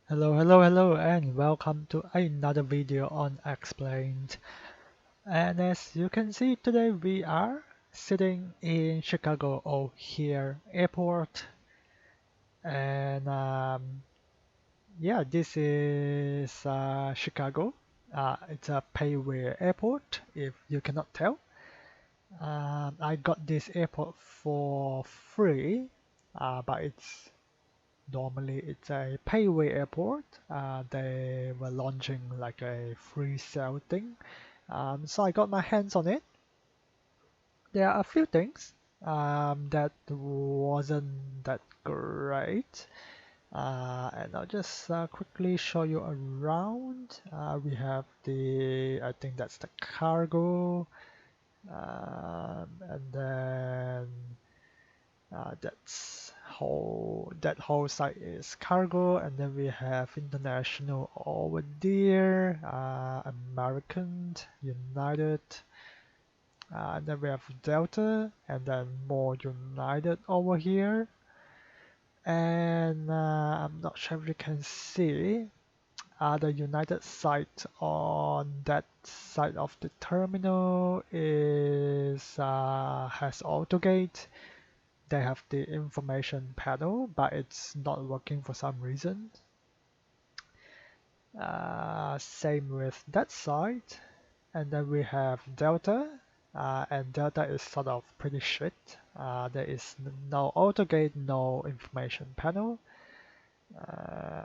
Hello, hello, hello, and welcome to another video on Explained. And as you can see, today we are sitting in Chicago O'Hare Airport. And yeah, this is Chicago. It's a payware airport, if you cannot tell. I got this airport for free, but normally it's a payway airport. They were launching like a free sale thing. So I got my hands on it. There are a few things that wasn't that great. And I'll just quickly show you around. We have I think that's the cargo. And then that whole site is cargo, and then we have international over there, American, United, and then we have Delta, and then more United over here. And I'm not sure if you can see the United site on that side of the terminal is has AutoGate. They have the information panel, but it's not working for some reason. Same with that side. And then we have Delta, and Delta is sort of pretty shit. There is no AutoGate, no information panel.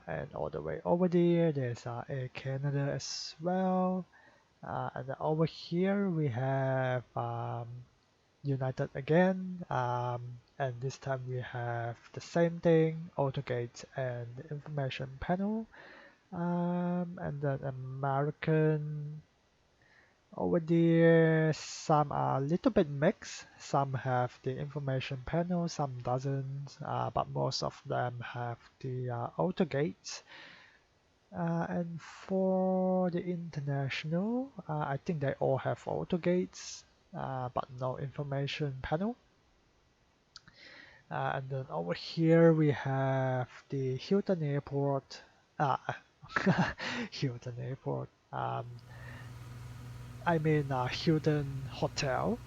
And all the way over there, there's Air Canada as well. And then over here we have United again, and this time we have the same thing, AutoGate and information panel, and then American over there. Some are a little bit mixed. Some have the information panel, some doesn't, but most of them have the AutoGate. And for the international, I think they all have AutoGates, but no information panel. And then over here we have the Hilton Airport. Uh, Hilton Airport. I mean Hilton Hotel.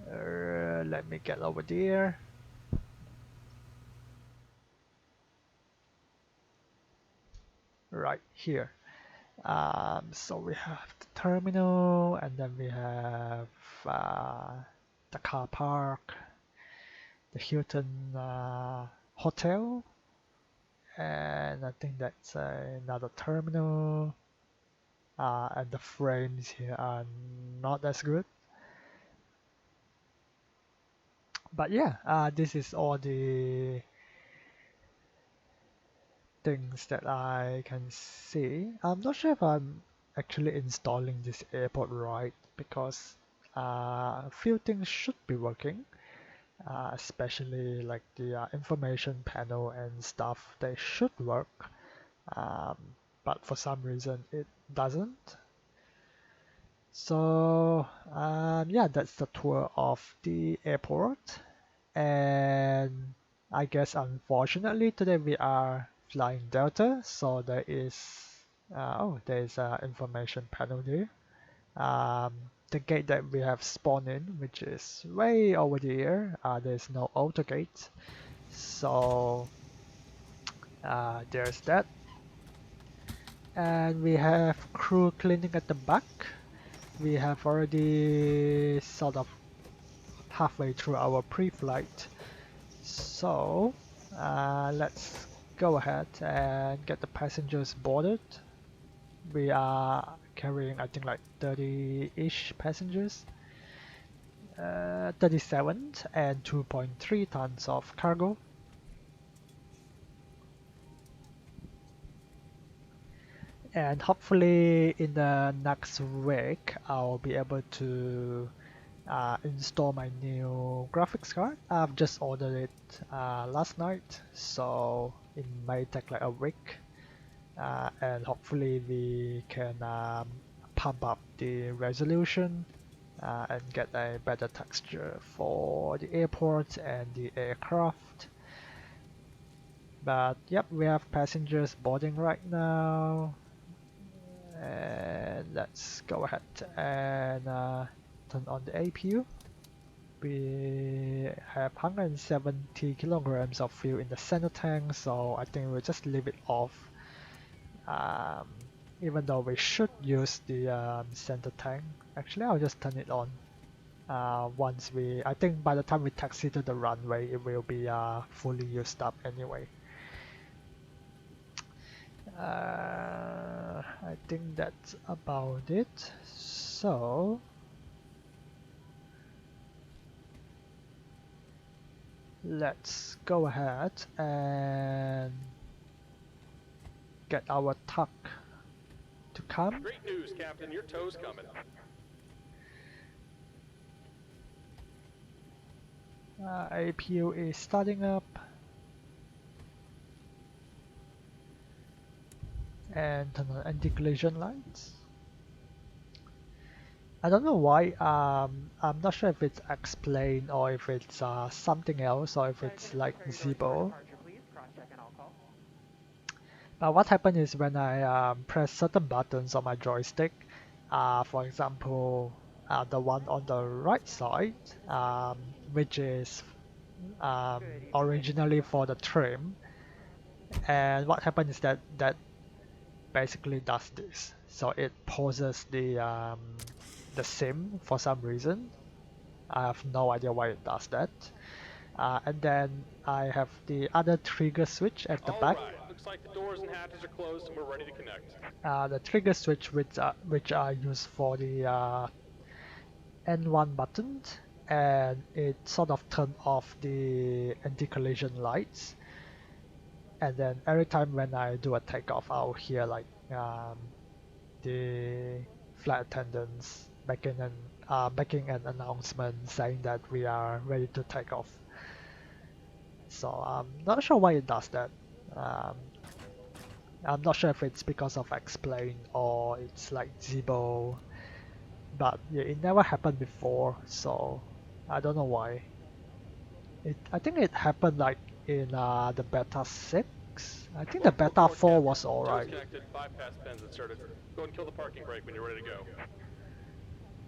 Let me get over there. Right here. So we have the terminal, and then we have the car park, the Hilton Hotel, and I think that's another terminal. And the frames here are not as good. But yeah, this is all the things that I can see. I'm not sure if I'm actually installing this airport right, because a few things should be working, especially like the information panel and stuff. They should work, um, but for some reason it doesn't. So yeah, that's the tour of the airport. And I guess unfortunately today we are flying Delta, so there is a information panel there. The gate that we have spawned in, which is way over there, there's no auto gate, so there's that. And we have crew cleaning at the back. We have already sort of halfway through our pre-flight. So let's go ahead and get the passengers boarded. We are carrying, I think, like 30-ish passengers, 37 and 2.3 tons of cargo. And hopefully in the next week, I'll be able to install my new graphics card. I've just ordered it last night, so it may take like a week. And hopefully we can pump up the resolution and get a better texture for the airport and the aircraft. But yep, we have passengers boarding right now. And let's go ahead and turn on the APU. We have 170 kilograms of fuel in the center tank, so I think we'll just leave it off. Um, Even though we should use the center tank. Actually, I'll just turn it on. I think by the time we taxi to the runway, it will be fully used up anyway. I think that's about it. So let's go ahead and get our tuck to come. Great news, Captain. Your tow's coming. APU is starting up. And turn on anti-collision lights. I don't know why, I'm not sure if it's explained or if it's something else or if it's like Zibo. But what happened is when I press certain buttons on my joystick, for example, the one on the right side, which is originally for the trim, and what happened is that basically does this. So it pauses the sim for some reason. I have no idea why it does that. And then I have the other trigger switch at the All back. right. Looks like the doors and hatches are closed and we're ready to connect. The trigger switch which I use for the N1 button, and it sort of turn off the anti-collision lights. And then every time when I do a takeoff, I'll hear like the flight attendants making an announcement saying that we are ready to take off. So I'm not sure why it does that. Um, I'm not sure if it's because of explain or it's like Zibo, but yeah, it never happened before, so I don't know why. I think it happened like in the beta 6. I think the Report, beta 4 was Captain. Tow's alright. connected, bypass pins inserted. Go and kill the parking brake when you're ready to go.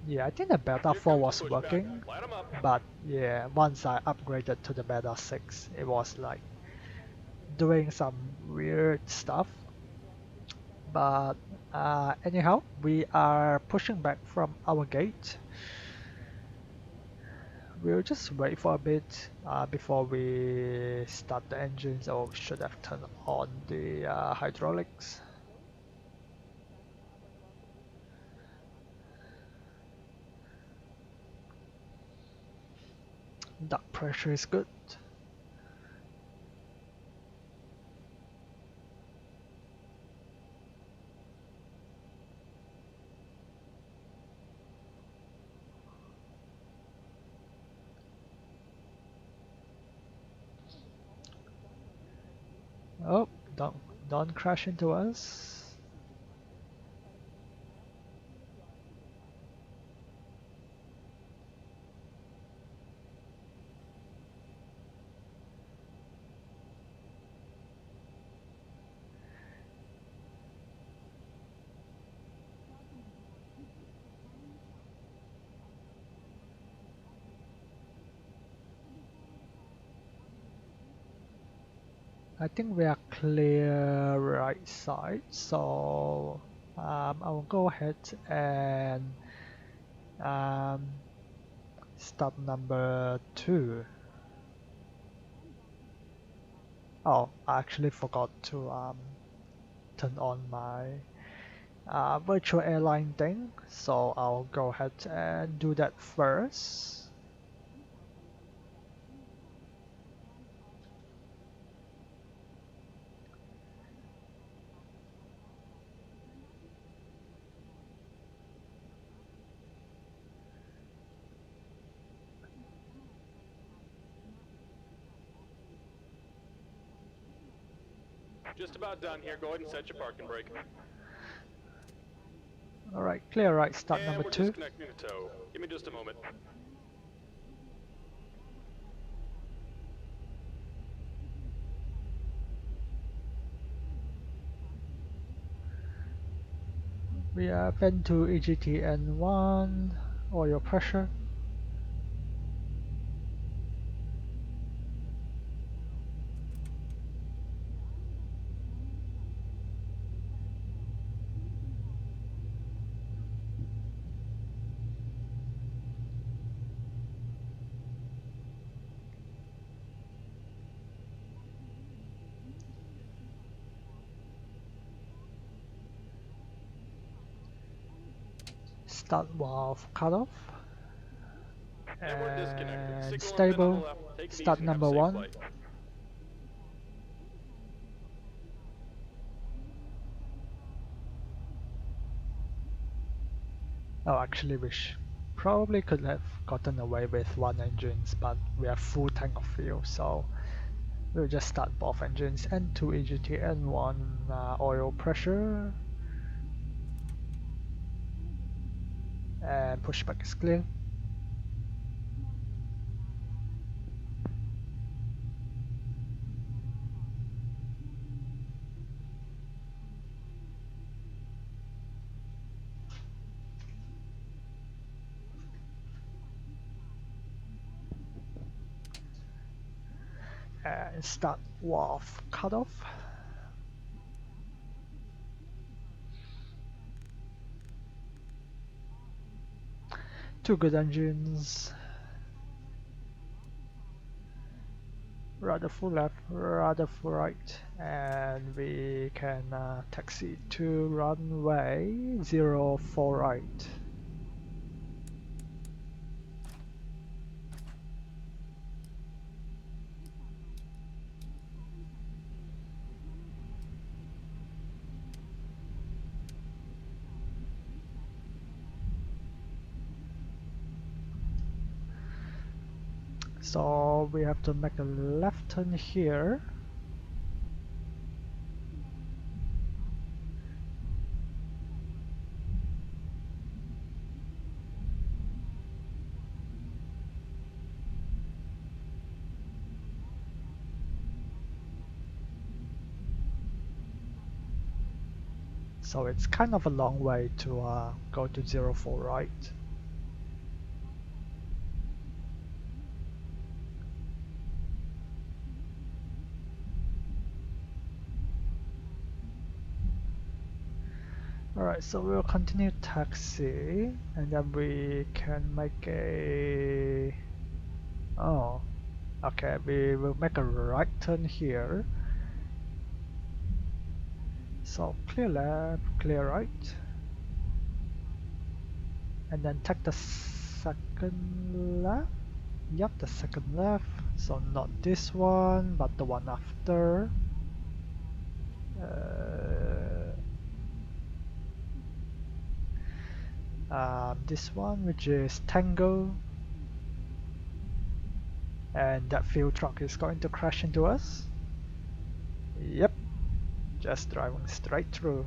Yeah, I think the beta Here 4 comes was the pushback. working, Light 'em up. but yeah, once I upgraded to the beta 6, it was like doing some weird stuff. But anyhow, we are pushing back from our gate. We'll just wait for a bit before we start the engines, or we should have turned on the hydraulics. Duct pressure is good. Oh, don't crash into us. I think we are clear right side, so I will go ahead and um, start number 2. Oh, I actually forgot to turn on my virtual airline thing, so I'll go ahead and do that first. Just about done here. Go ahead and set your parking brake. Alright, clear right, start And number we're 2. disconnecting the tow. Give me just a moment. We are bent to EGTN1, oil pressure. Start valve cutoff. And we're disconnected. And Signal and pin on the stable. left. Take it easy Start and have a number safe 1. flight. Oh, actually, probably could have gotten away with one engine, but we have full tank of fuel, so we'll just start both engines. N2 EGT, N1 oil pressure, and pushback is clear. And start valve cutoff. Two good engines. Rudder full left, rudder full right, and we can taxi to runway 04 right. So we have to make a left turn here. So it's kind of a long way to go to 04 right. Alright, so we'll continue taxi, and then we can make a... Oh, okay, we will make a right turn here. So clear left, clear right. And then take the second left. Yep, the second left. So not this one, but the one after. This one, which is Tango. And that fuel truck is going to crash into us. Yep, just driving straight through.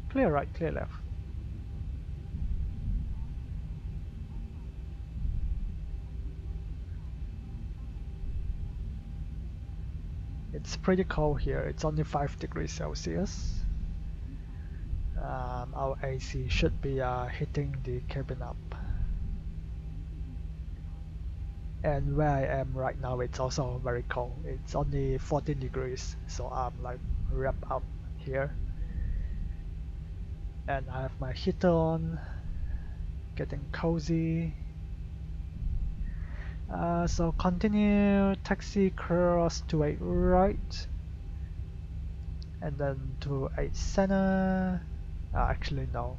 Clear right, clear left. It's pretty cold here, it's only 5 degrees Celsius. Our AC should be hitting the cabin up. And where I am right now, it's also very cold. It's only 14 degrees, so I'm like wrapped up here. And I have my heater on, getting cozy. So continue taxi cross to 8 right, and then to 8 center. Actually no,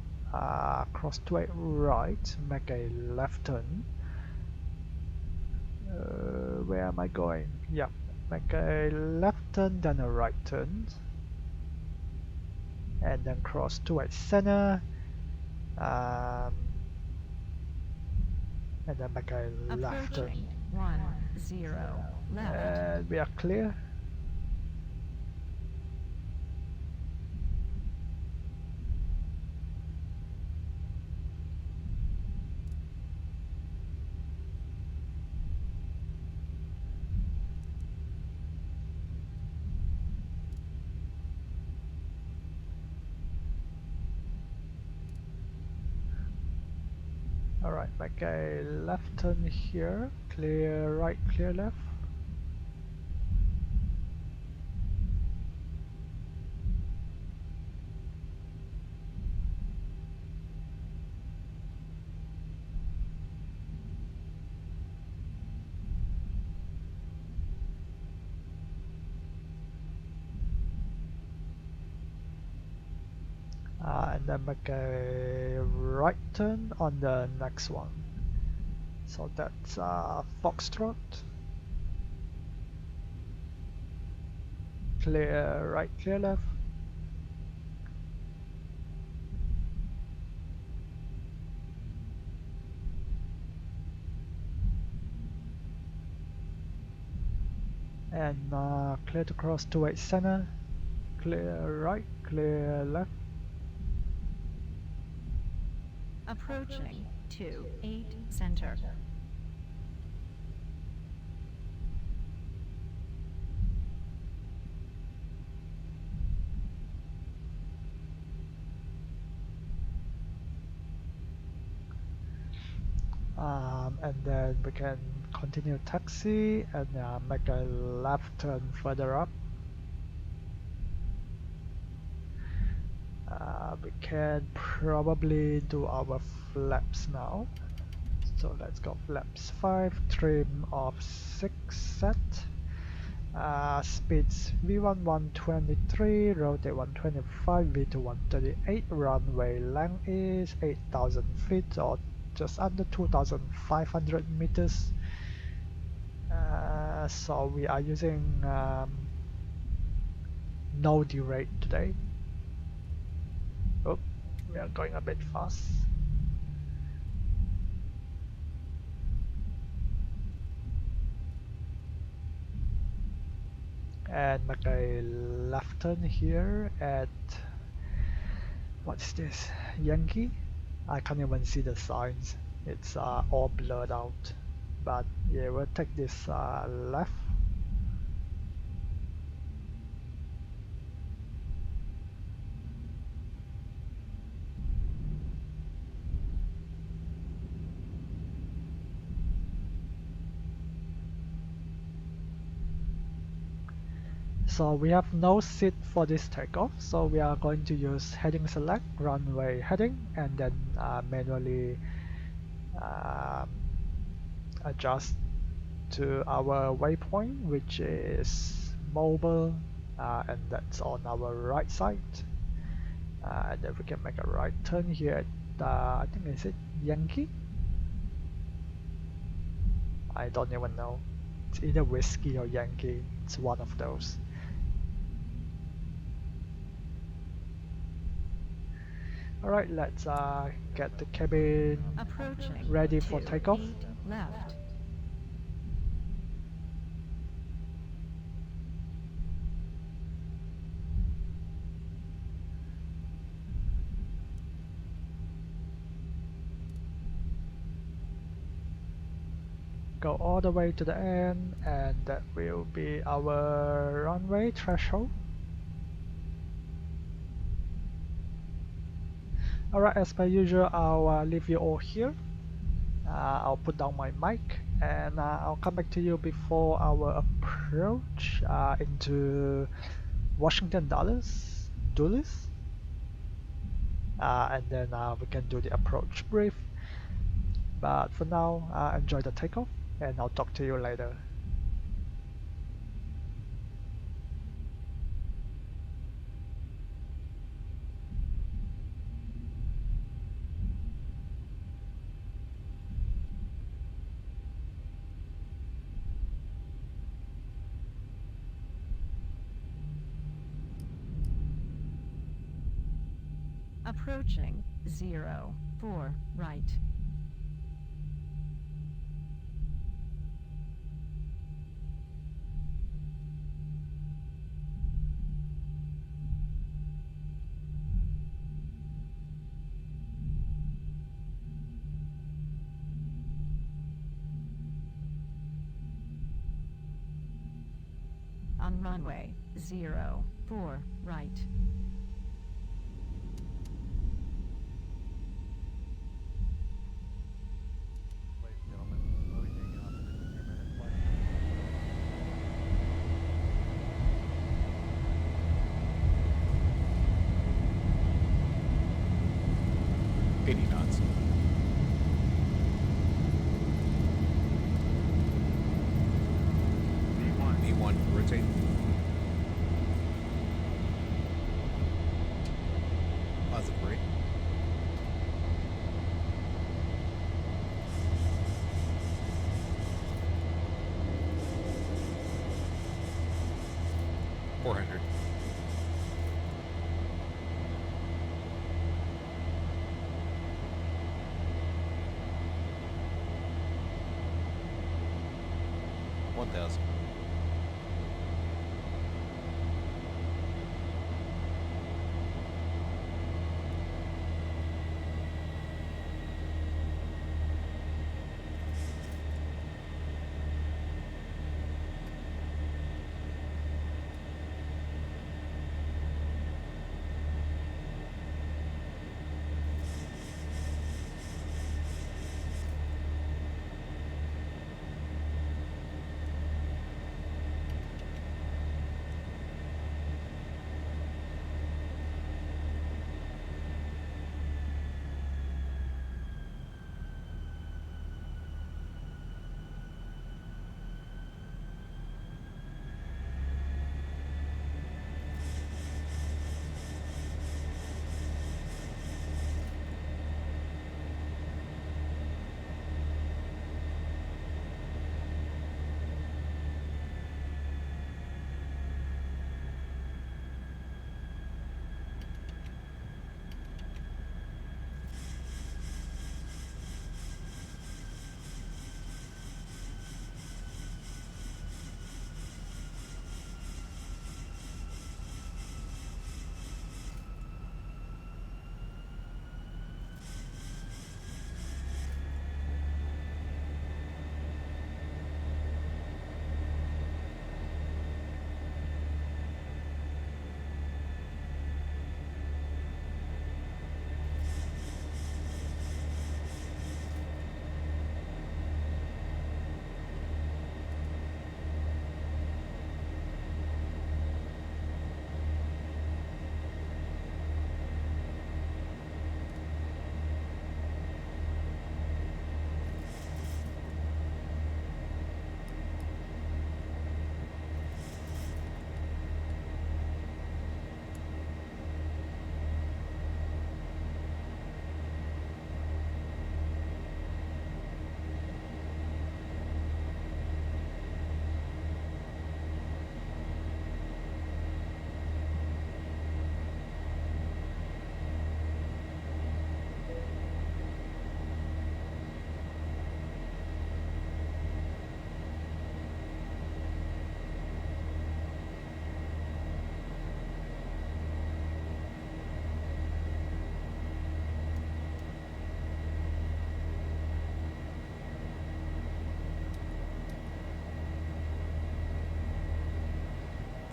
cross to 8 right, make a left turn. Where am I going? Yeah, make a left turn, then a right turn, and then cross to 8 center. Um, and then make a left turn. Approaching 10 left. And we are clear. Alright, make a left turn here, clear right, clear left. And then make a right turn on the next one. So that's Foxtrot. Clear right, clear left. And clear to cross towards center. Clear right, clear left. Approaching 2-8 center. And then we can continue taxi and make a left turn further up. We can probably do our flaps now. So let's go flaps 5, trim of 6 set. Speeds V1 123, rotate 125, V2 138, runway length is 8,000 feet or just under 2,500 meters. So we are using no derate today. Oh, we are going a bit fast. And make a left turn here at, what's this, Yankee? I can't even see the signs, it's all blurred out, but yeah, we'll take this left. So we have no seat for this takeoff, so we are going to use heading select, runway heading, and then manually um, adjust to our waypoint, which is mobile, and that's on our right side. And then we can make a right turn here at, I think is it Yankee? I don't even know. It's either whiskey or Yankee, it's one of those. Alright, let's get the cabin Approaching ready for takeoff. 2-8 left. Go all the way to the end, and that will be our runway threshold. Alright, as per usual, I'll leave you all here. I'll put down my mic, and I'll come back to you before our approach into Washington Dulles. And then we can do the approach brief. But for now, enjoy the takeoff, and I'll talk to you later. Approaching 0-4 right. On runway 0-4 right. rotate. Positive rate. $400. $1,000.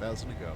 $1,000 to go.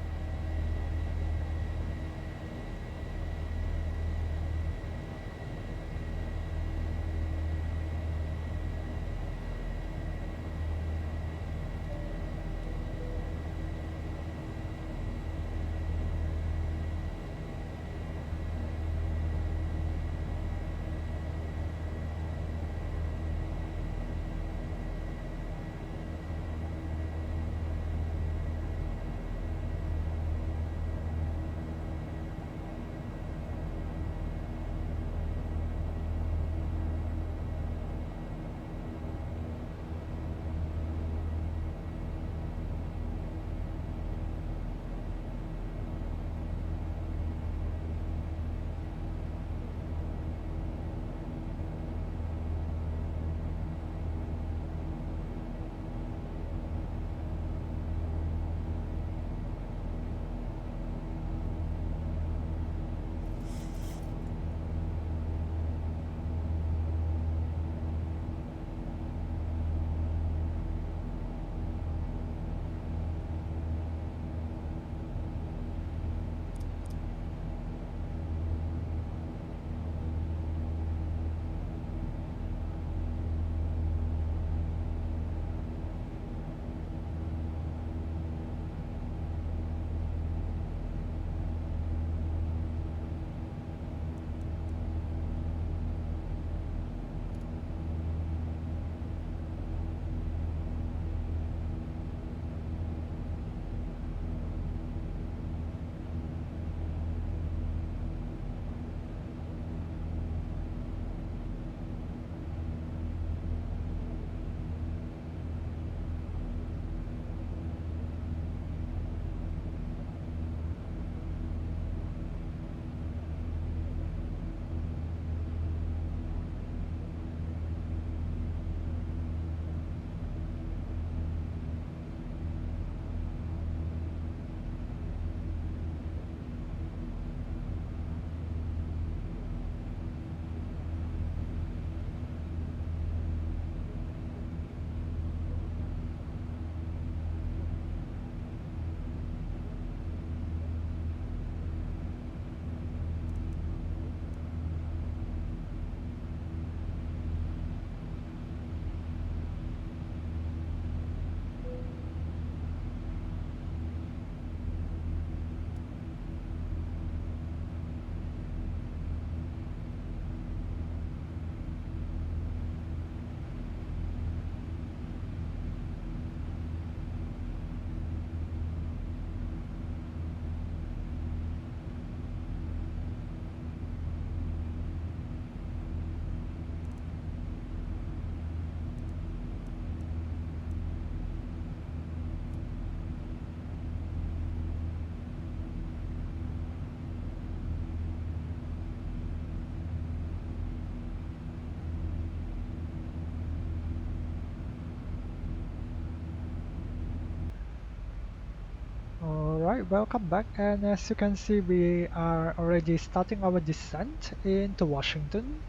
Alright, welcome back, and as you can see we are already starting our descent into Washington.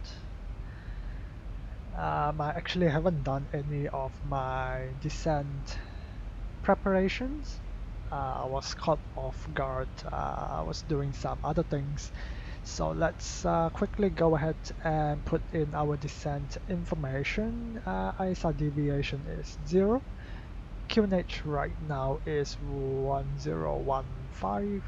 I actually haven't done any of my descent preparations. I was caught off guard, I was doing some other things. So let's quickly go ahead and put in our descent information. ISR deviation is 0. QNH right now is 1015.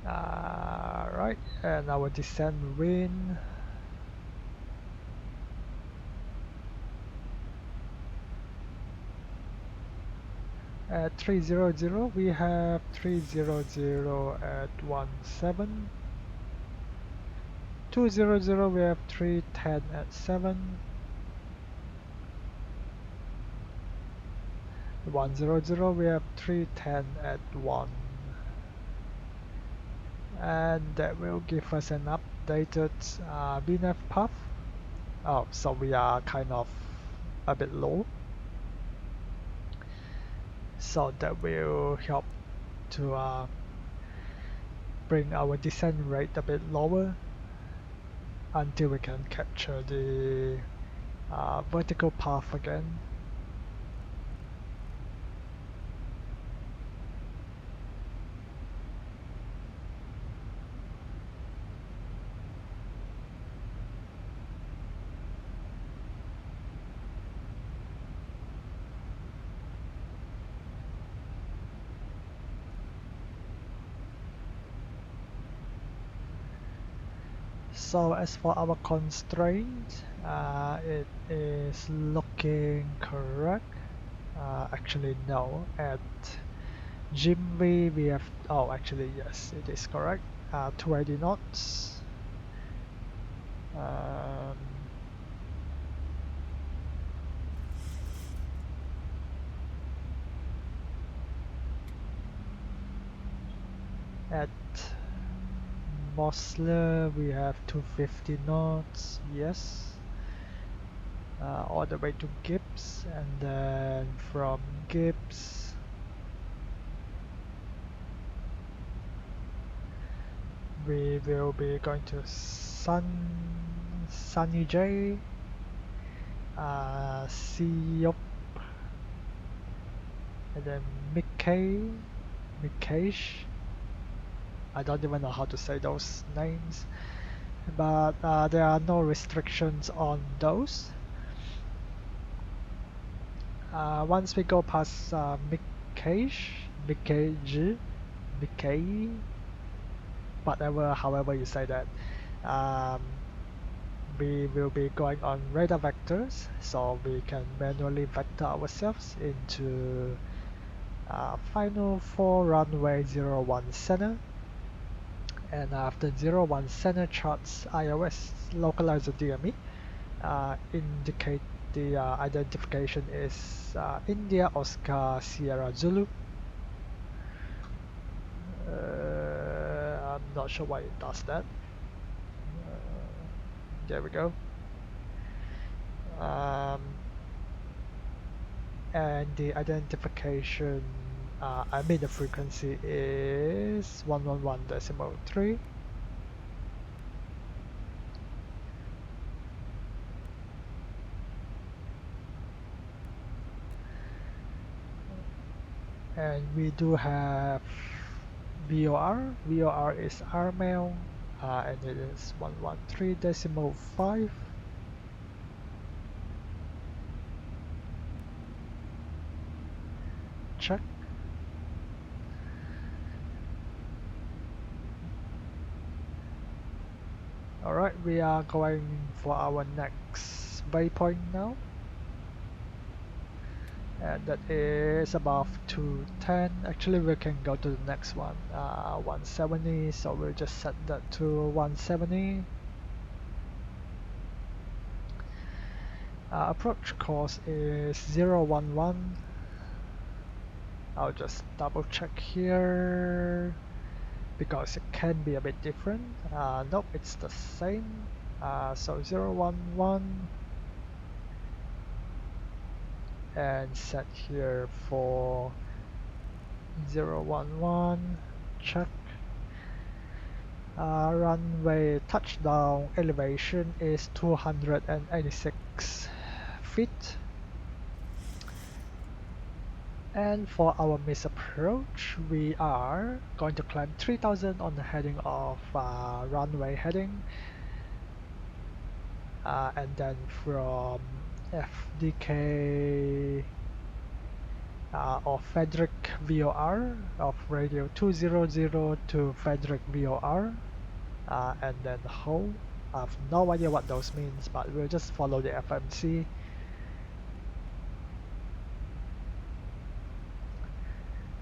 Right, and our descent wind at 300. We have 300 at 17. 200 we have 310 at 7. 100 we have 310 at 1. And that will give us an updated BNF path. Oh, so we are kind of a bit low. So that will help to bring our descent rate a bit lower until we can capture the vertical path again. So as for our constraint, it is looking correct. Actually no, at Jimmy we have, oh actually yes, it is correct. 280 knots. Um, at Mosler we have 250 knots, yes. All the way to Gibbs, and then from Gibbs we will be going to Sunny J, Siop, and then Mikaish. I don't even know how to say those names, but there are no restrictions on those. Once we go past Mikaish, Mikai, whatever, however you say that, um, we will be going on radar vectors, so we can manually vector ourselves into final 4 runway 01 center. And after 01 center charts iOS localizer DME, indicate the identification is India Oscar Sierra Zulu. I'm not sure why it does that. There we go. And the identification, I mean the frequency is 111.3. And we do have VOR. VOR is RML, and it is 113.5. Check. Alright, we are going for our next waypoint now. And that is above 210. Actually, we can go to the next one, 170. So we'll just set that to 170. Approach course is 011. I'll just double check here because it can be a bit different. Nope, it's the same. So 011. and set here for 011. Check. Runway touchdown elevation is 286 feet. And for our missed approach, we are going to climb 3000 on the heading of runway heading. And then from FDK of Frederick VOR of radio 200 to Frederick VOR, and then hold. I have no idea what those means, but we'll just follow the FMC.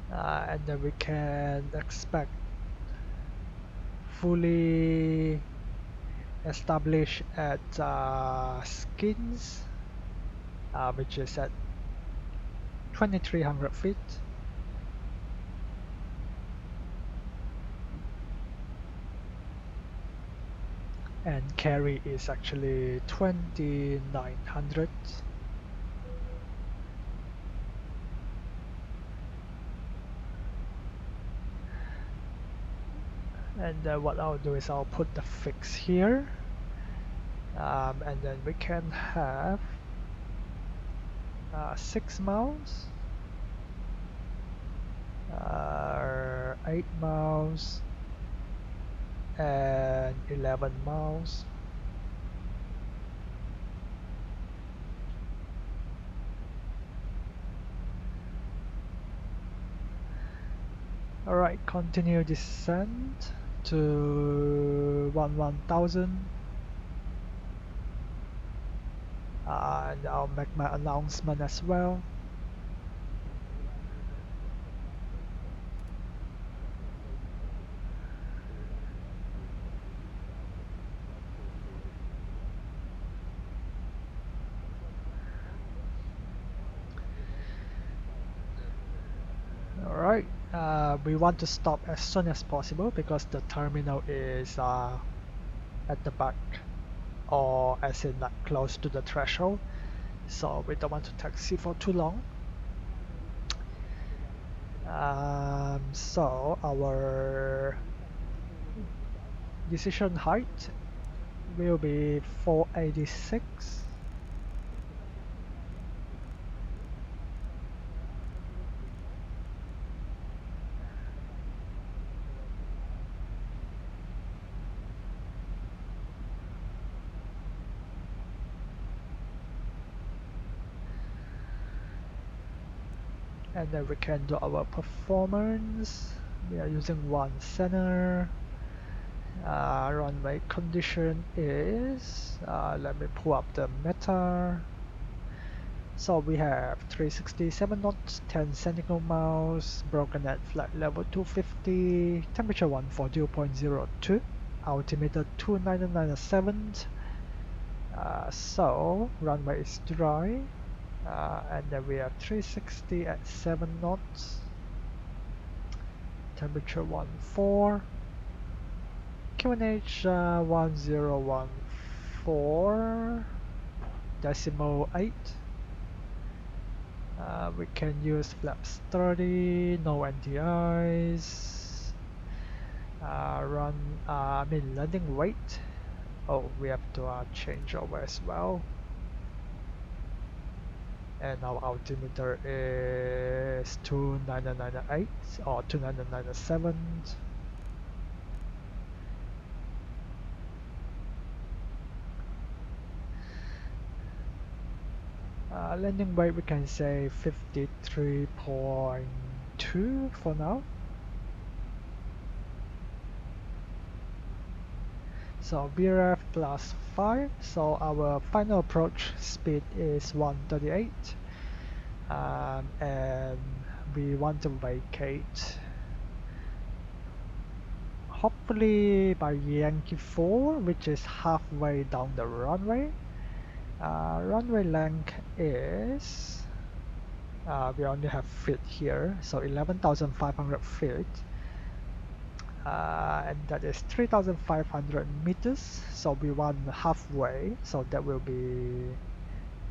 And then we can expect fully established at Skins, which is at 2300 feet. And carry is actually 2900. And what I'll do is I'll put the fix here, and then we can have 6 miles, 8 miles, and 11 miles. Alright, continue descent to 1000. And I'll make my announcement as well. Alright, we want to stop as soon as possible because the terminal is at the back, or as in like close to the threshold, so we don't want to taxi for too long. So our decision height will be 486. And then we can do our performance. We are using one center. Runway condition is, let me pull up the meta. So we have 367 knots, 10 nautical miles, broken at flight level 250, temperature 140.02, altimeter 2997. So runway is dry. And then we have 360 at 7 knots, temperature 14, QNH 1014 decimal 8. We can use flaps 30, no NTIs. Landing weight. Oh, we have to change over as well. And our altimeter is 2998 or 2997. Landing weight we can say 53.2 for now. So BRF plus 5, so our final approach speed is 138, and we want to vacate hopefully by Yankee 4, which is halfway down the runway. Runway length is, we only have feet here, so 11,500 feet. And that is 3,500 meters, so we want halfway, so that will be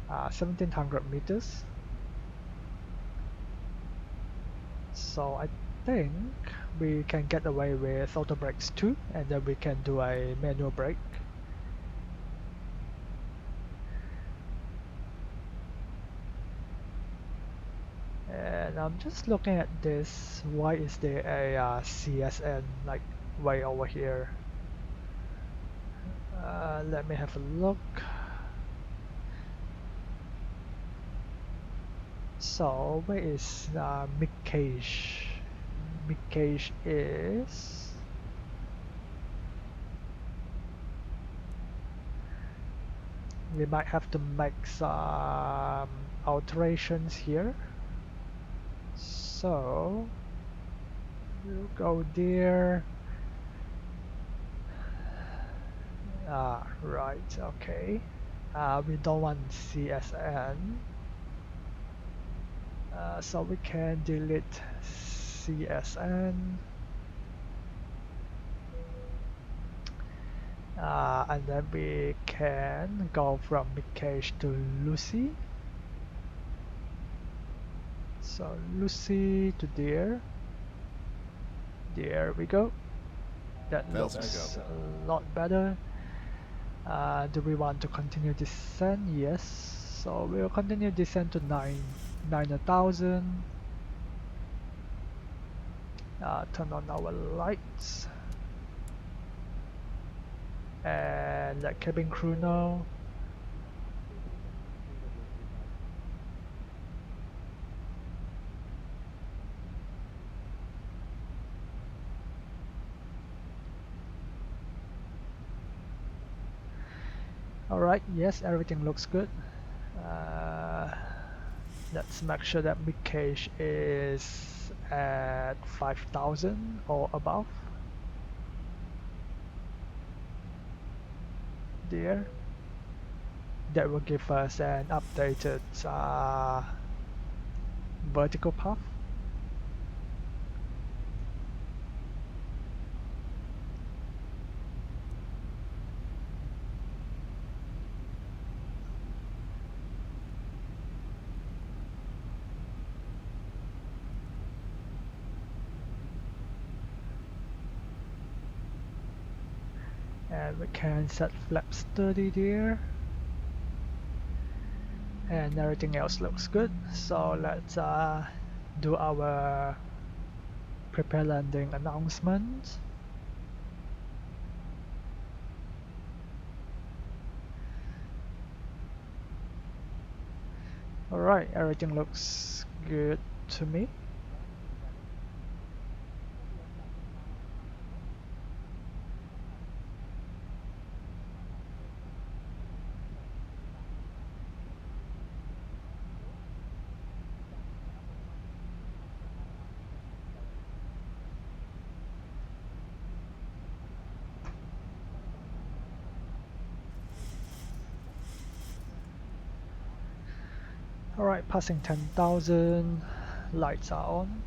1,700 meters. So I think we can get away with auto brakes too, and then we can do a manual brake. And I'm just looking at this. Why is there a CSN like way over here? Let me have a look. So where is Mikesh? Mikesh is we might have to make some alterations here. So we'll go there. Right, okay. We don't want CSN. So we can delete CSN. And then we can go from Mikesh to Lucy. So Lucy to there. There we go. That 1,000 to looks go. a lot better. Do we want to continue descent? Yes. So we'll continue descent to 9,000. Turn on our lights. And let cabin crew know. Alright, yes, everything looks good. Let's make sure that Mikesh is at 5,000 or above. There. That will give us an updated vertical path. And we can set flaps 30 there. And everything else looks good. So let's do our prepare landing announcement. Alright, everything looks good to me. Alright, passing 10,000, lights are on.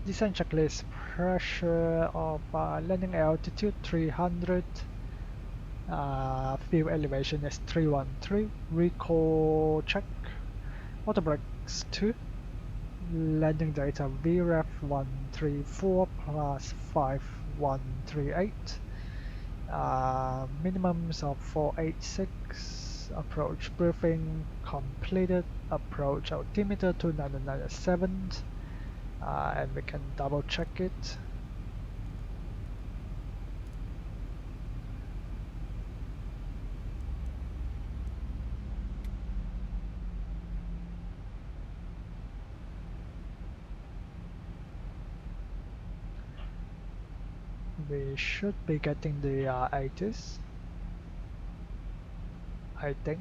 Descent checklist, pressure of landing altitude 300, fuel elevation is 313, recall check, auto brakes 2, landing data VREF 134 plus 5138, minimums of 486, approach briefing completed, approach altimeter 2997, and we can double check it. We should be getting the 80s, I think.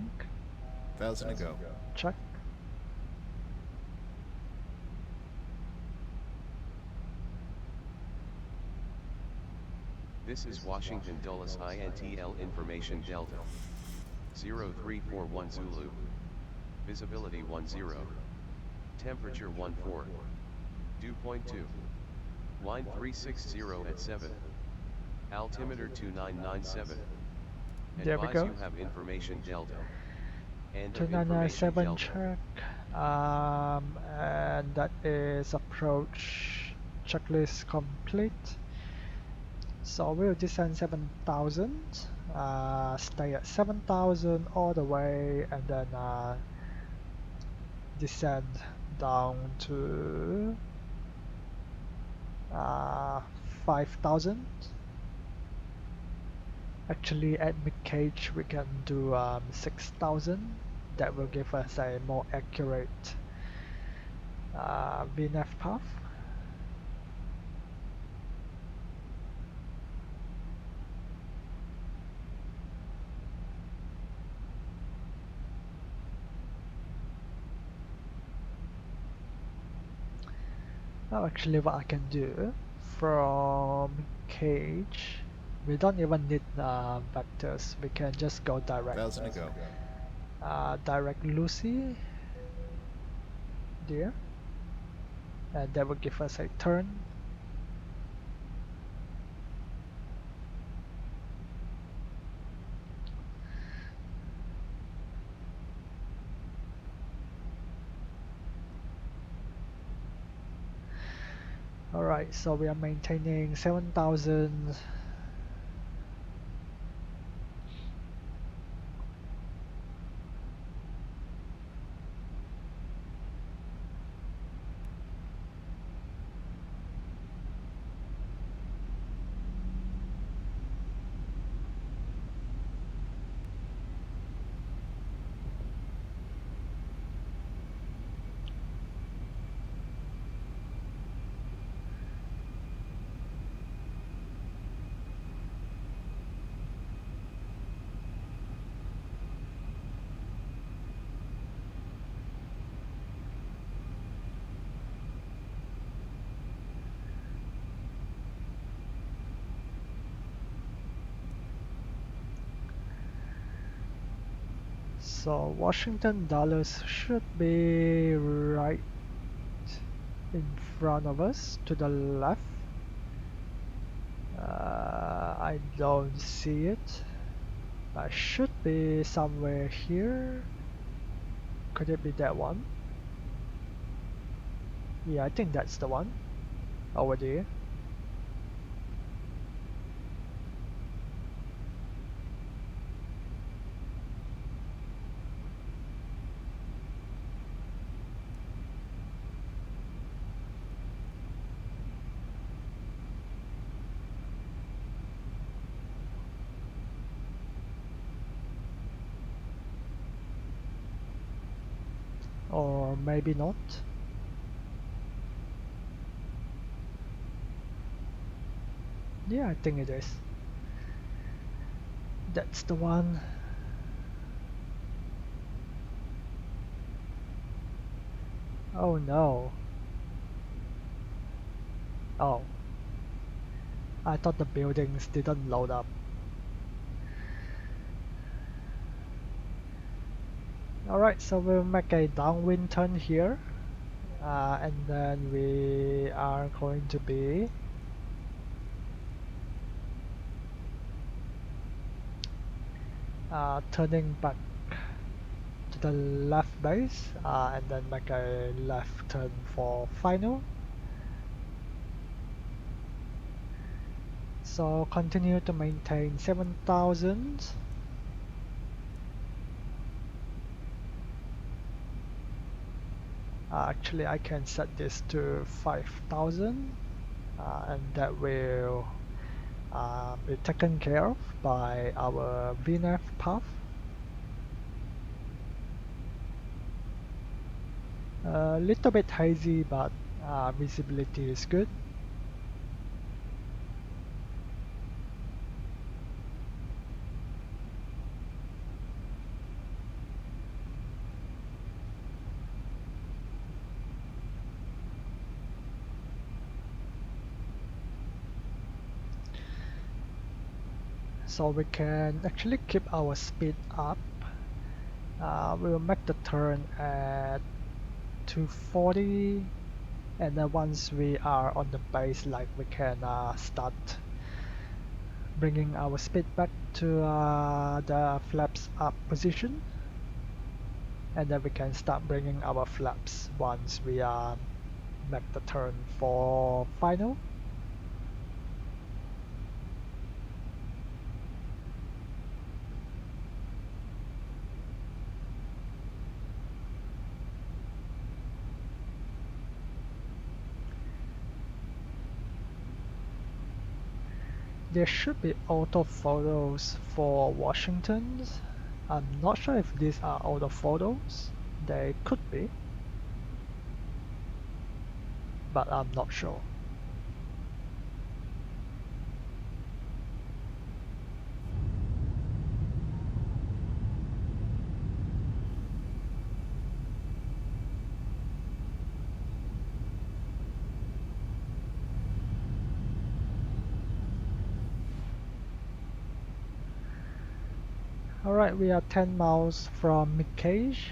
1,000 to go. Check. This is Washington Dulles INTL Information Delta 0341 Zulu. Visibility 10. Temperature 14. Dew point 2. Wind 360 at 7. Altimeter 2997. There we Advise go. you have information delta. Enter information 2997 delta. check. And that is approach checklist complete. So we'll descend 7,000, stay at 7,000 all the way, and then descend down to 5,000. Actually, at mid-cage we can do 6,000. That will give us a more accurate VNAV path. Now actually what I can do from cage, we don't even need vectors, we can just go direct. 1,000 to go. Direct Lucy there, and that will give us a turn. Alright, so we are maintaining 7,000. So Washington dollars should be right in front of us to the left. I don't see it. I should be somewhere here. Could it be that one? Yeah, I think that's the one. Over there. Or maybe not. Yeah, I think it is. That's the one. Oh no. Oh. I thought the buildings didn't load up. Alright, so we'll make a downwind turn here. And then we are going to be turning back to the left base and then make a left turn for final. So continue to maintain 7,000. Actually, I can set this to 5,000 and that will be taken care of by our VNAV path. A little bit hazy, but visibility is good. So we can actually keep our speed up. We'll make the turn at 240, and then once we are on the base, like we can start bringing our speed back to the flaps up position, and then we can start bringing our flaps once we make the turn for final. There should be auto photos for Washington. I'm not sure if these are auto photos. They could be, but I'm not sure. Alright, we are 10 miles from mid-cage.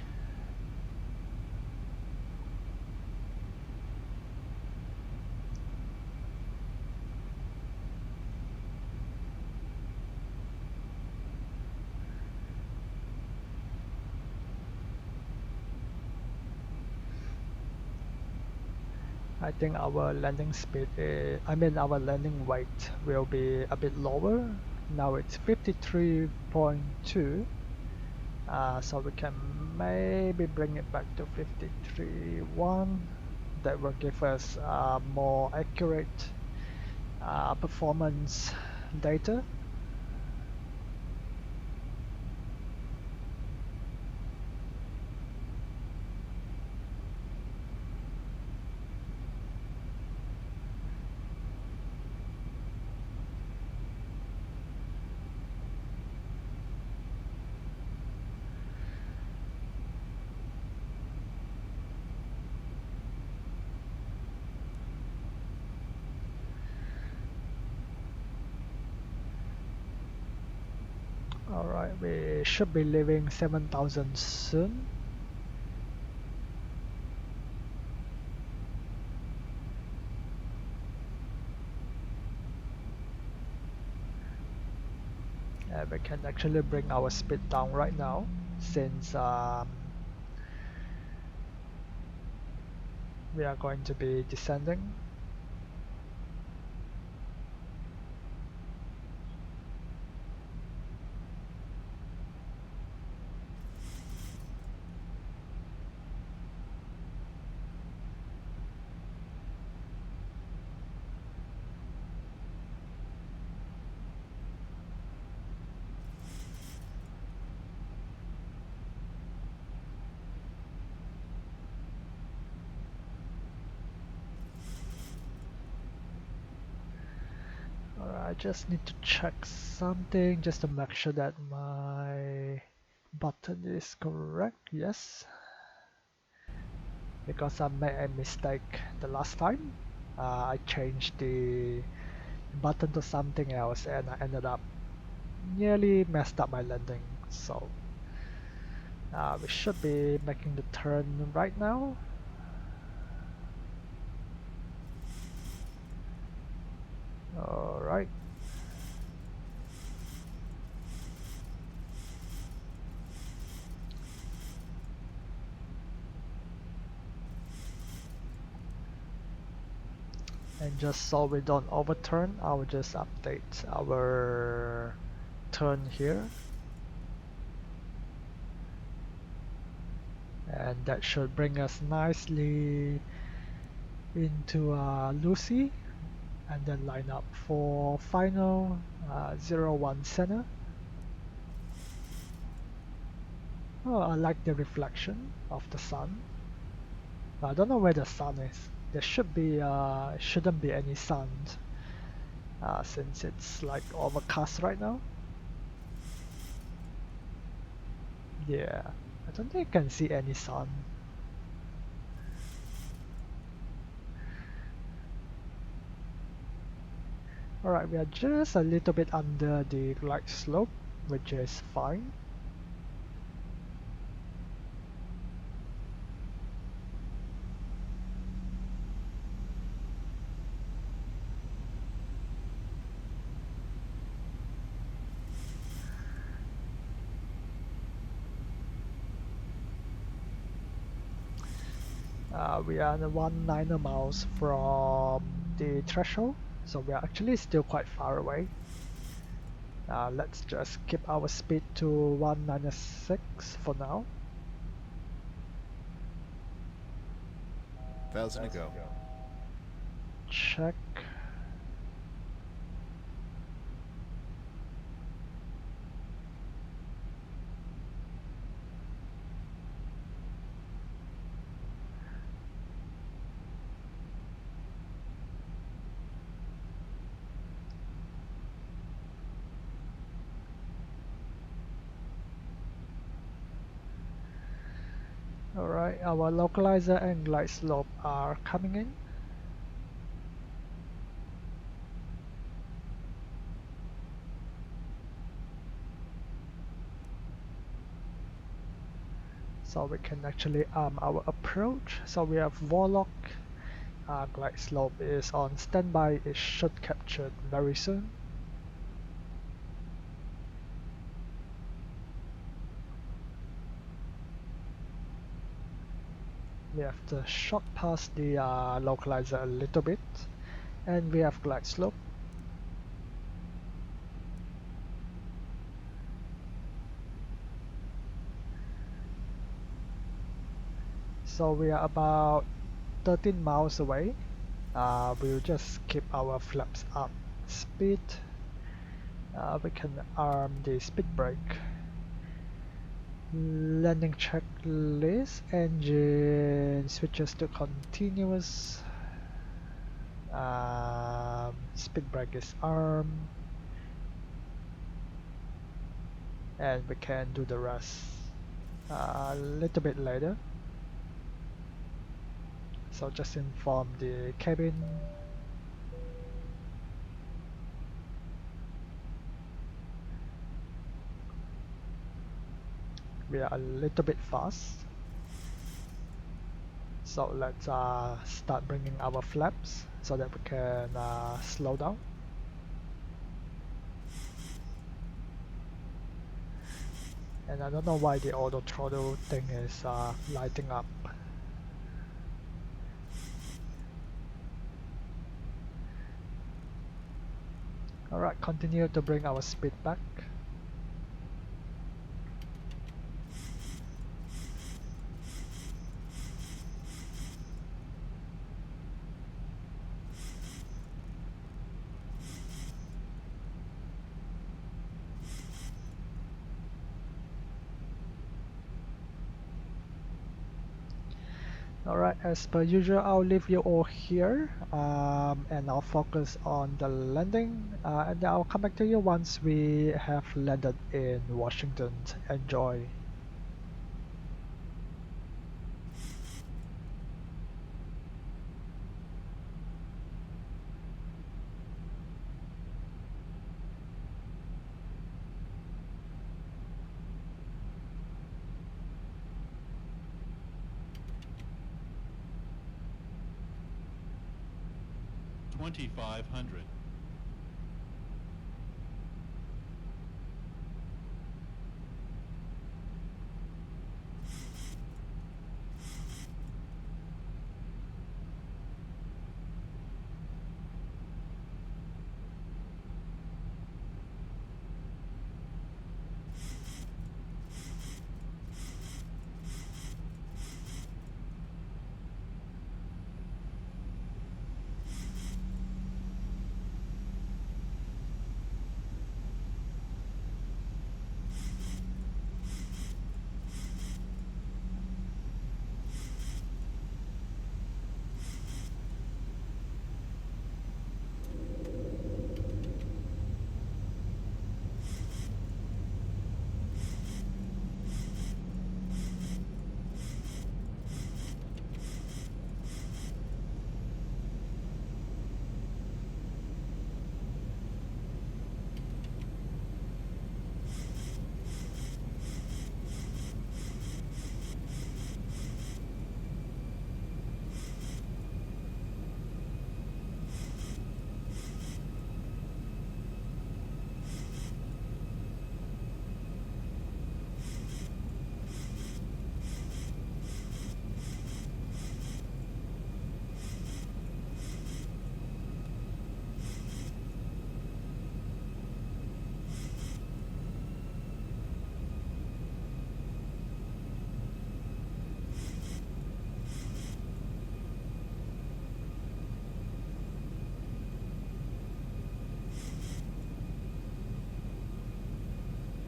I think our landing speed our landing weight will be a bit lower. Now it's 53.2. So we can maybe bring it back to 53.1. That will give us more accurate performance data. Alright, we should be leaving 7,000 soon. And we can actually bring our speed down right now since we are going to be descending. Alright, I just need to check something just to make sure that my button is correct. Yes, because I made a mistake the last time. I changed the button to something else and I ended up nearly messed up my landing. So we should be making the turn right now. Alright. And just so we don't overturn, I will just update our turn here. And that should bring us nicely into Lucy, and then line up for final 01 center. Oh, I like the reflection of the sun. I don't know where the sun is. There shouldn't be any sun since it's like overcast right now. Yeah, I don't think you can see any sun. Alright, we are just a little bit under the glide slope, which is fine. We are 1 miles from the threshold, so we are actually still quite far away. Let's just keep our speed to 196 for now. 1,000 to go. Check. Alright, our localizer and glide slope are coming in. So we can actually arm our approach. So we have Warlock. Glide slope is on standby. It should capture very soon. We have to shot past the localizer a little bit, and we have glide slope. So we are about 13 miles away. We'll just keep our flaps up. Speed. We can arm the speed brake. Landing checklist. Engine switches to continuous. Speed brake is armed. And we can do the rest a little bit later. So just inform the cabin. We are a little bit fast. So let's start bringing our flaps so that we can slow down. And I don't know why the auto throttle thing is lighting up. Alright, continue to bring our speed back. Alright, as per usual, I'll leave you all here and I'll focus on the landing and then I'll come back to you once we have landed in Washington. Enjoy. $2,500.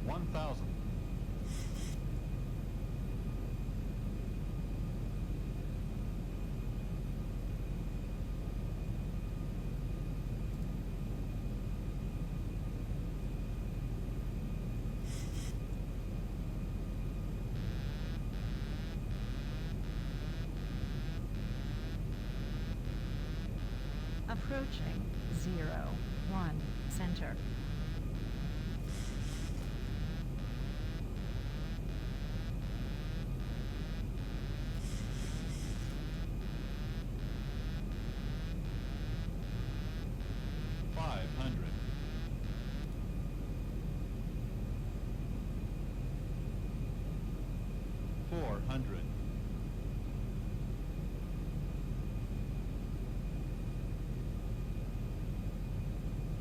1,000. Approaching 0, 1, center. Four hundred.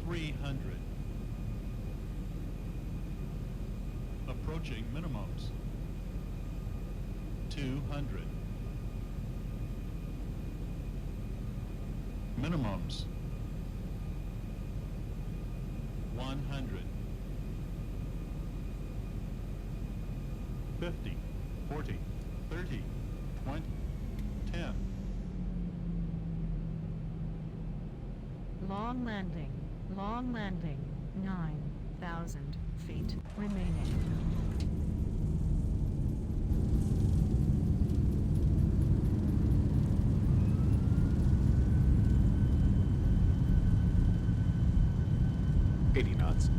$300. Approaching minimums. 200. Minimums. 100. 50, 40, 30, 20, 10. Long landing. Long landing. 9,000 feet remaining. $80 knots.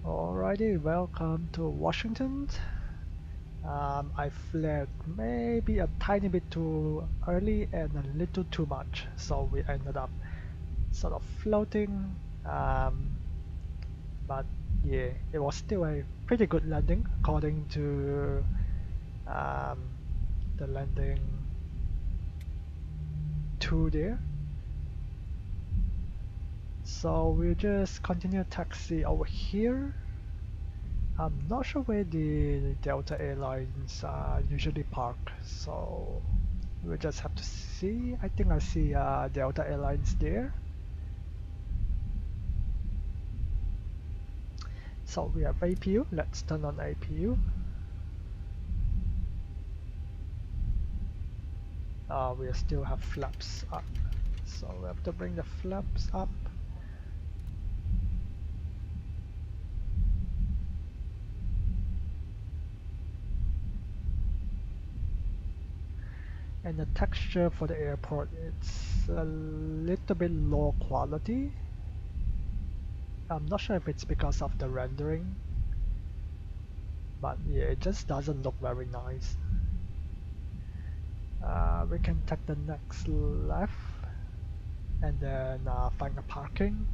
Alrighty, welcome to Washington. I flared maybe a tiny bit too early and a little too much, so we ended up sort of floating. But yeah, it was still a pretty good landing according to um, the landing tool there. So we'll just continue taxi over here. I'm not sure where the Delta Airlines usually park, so we'll just have to see. I think I see Delta Airlines there. So we have APU. Let's turn on APU. We still have flaps up, so we have to bring the flaps up. And the texture for the airport, it's a little bit low quality. I'm not sure if it's because of the rendering. But yeah, it just doesn't look very nice. We can take the next left and then find a parking.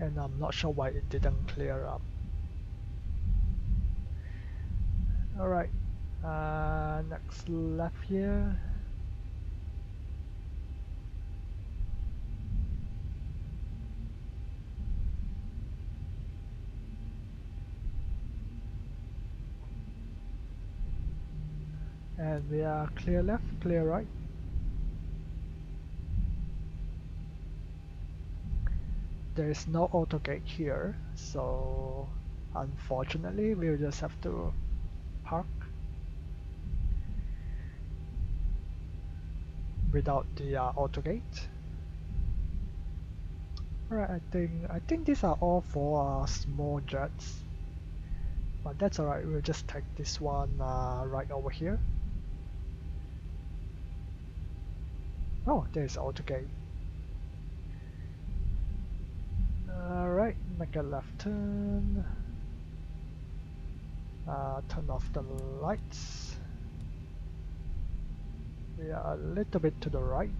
And I'm not sure why it didn't clear up. Alright, next left here. And we are clear left, clear right. There is no auto gate here, so unfortunately we'll just have to park without the auto gate. Alright, I think these are all for small jets, but that's alright. We'll just take this one right over here. Oh, there's auto gate. Alright, make a left turn. Turn off the lights. We are a little bit to the right.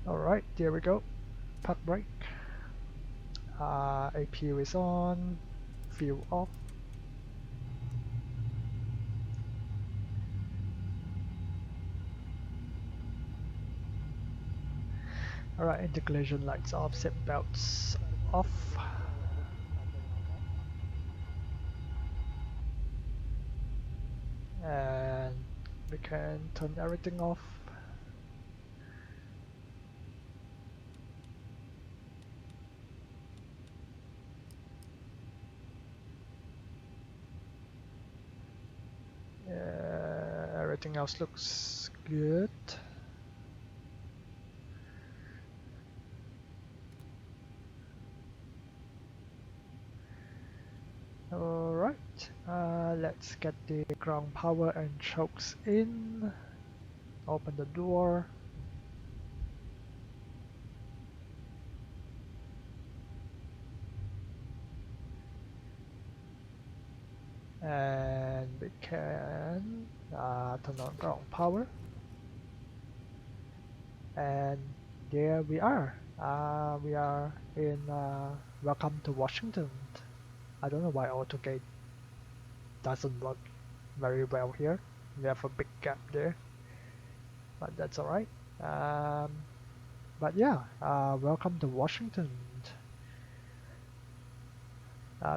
Alright, there we go. Park brake. APU is on. Fuel off. Alright, anti-collision lights off. Seat belts off. And we can turn everything off. Everything else looks good. Alright, let's get the ground power and chokes in. Open the door. And we can turn on ground power. And there we are. We are in Welcome to Washington. I don't know why AutoGate doesn't work very well here. We have a big gap there, but that's alright. But yeah, welcome to Washington.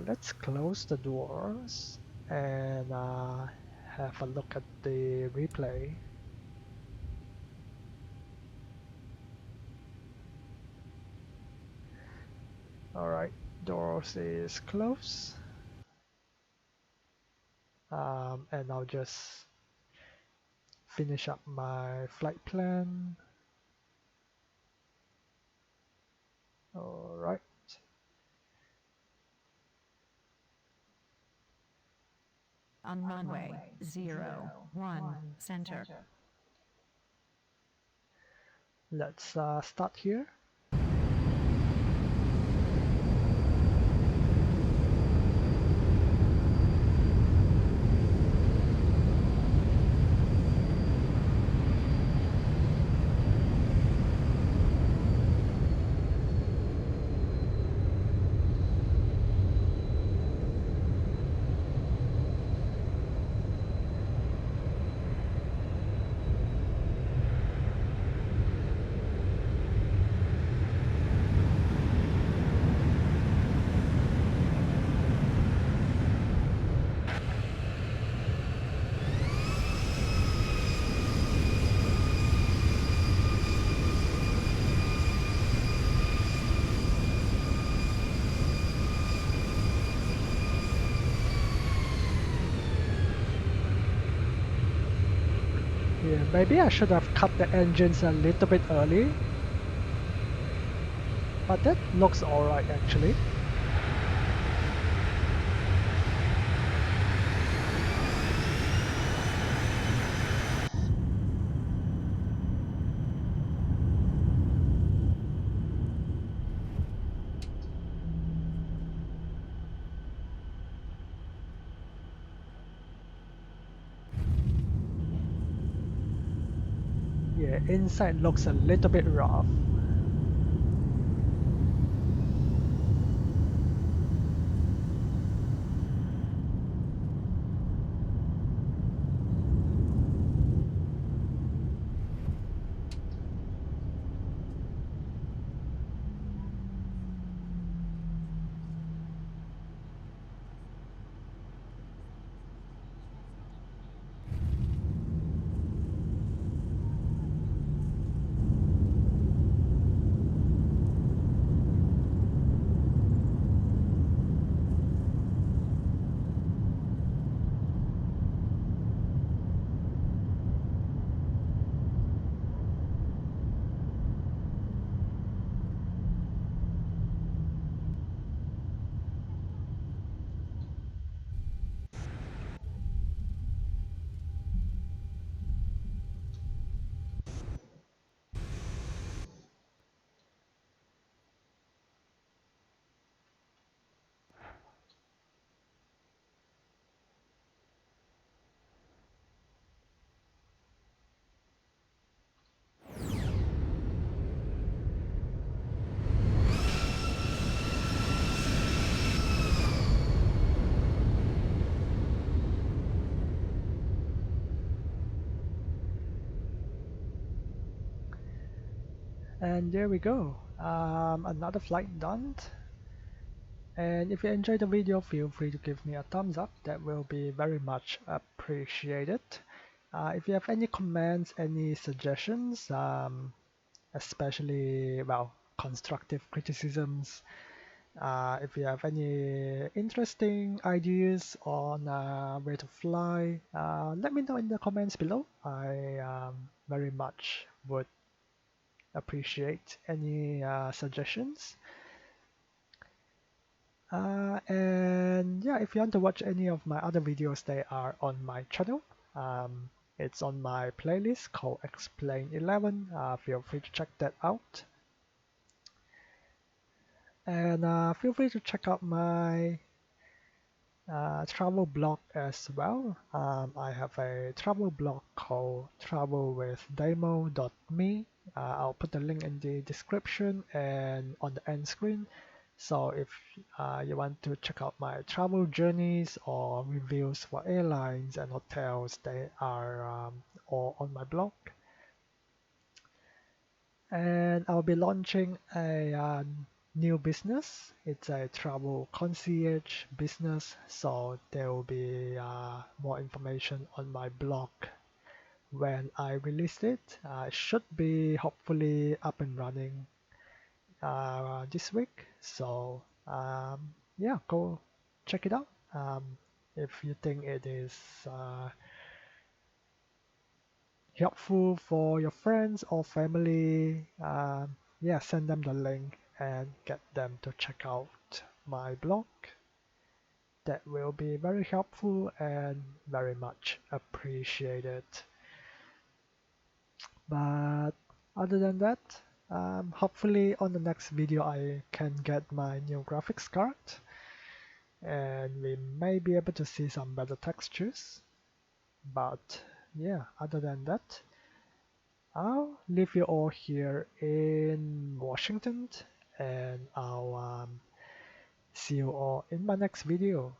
Let's close the doors and have a look at the replay. Alright, doors is closed. And I'll just finish up my flight plan. Alright. On runway 01, center. Let's start here. Yeah, maybe I should have cut the engines a little bit early, but that looks alright actually. Yeah, inside looks a little bit rough. And there we go. Another flight done. And if you enjoyed the video, feel free to give me a thumbs up. That will be very much appreciated. If you have any comments, any suggestions, especially, well, constructive criticisms, if you have any interesting ideas on where to fly, let me know in the comments below. I very much would appreciate any suggestions. And yeah, if you want to watch any of my other videos, they are on my channel. It's on my playlist called Explain 11. Feel free to check that out. And feel free to check out my travel blog as well. I have a travel blog called travelwithdamo.me. I'll put the link in the description and on the end screen. So if you want to check out my travel journeys or reviews for airlines and hotels, they are all on my blog. And I'll be launching a new business. It's a travel concierge business, so there will be more information on my blog when I release it. It should be hopefully up and running this week. So yeah, go check it out. If you think it is helpful for your friends or family, yeah, send them the link and get them to check out my blog. That will be very helpful and very much appreciated. But other than that, hopefully on the next video I can get my new graphics card and we may be able to see some better textures. But yeah, other than that, I'll leave you all here in Washington and I'll see you all in my next video.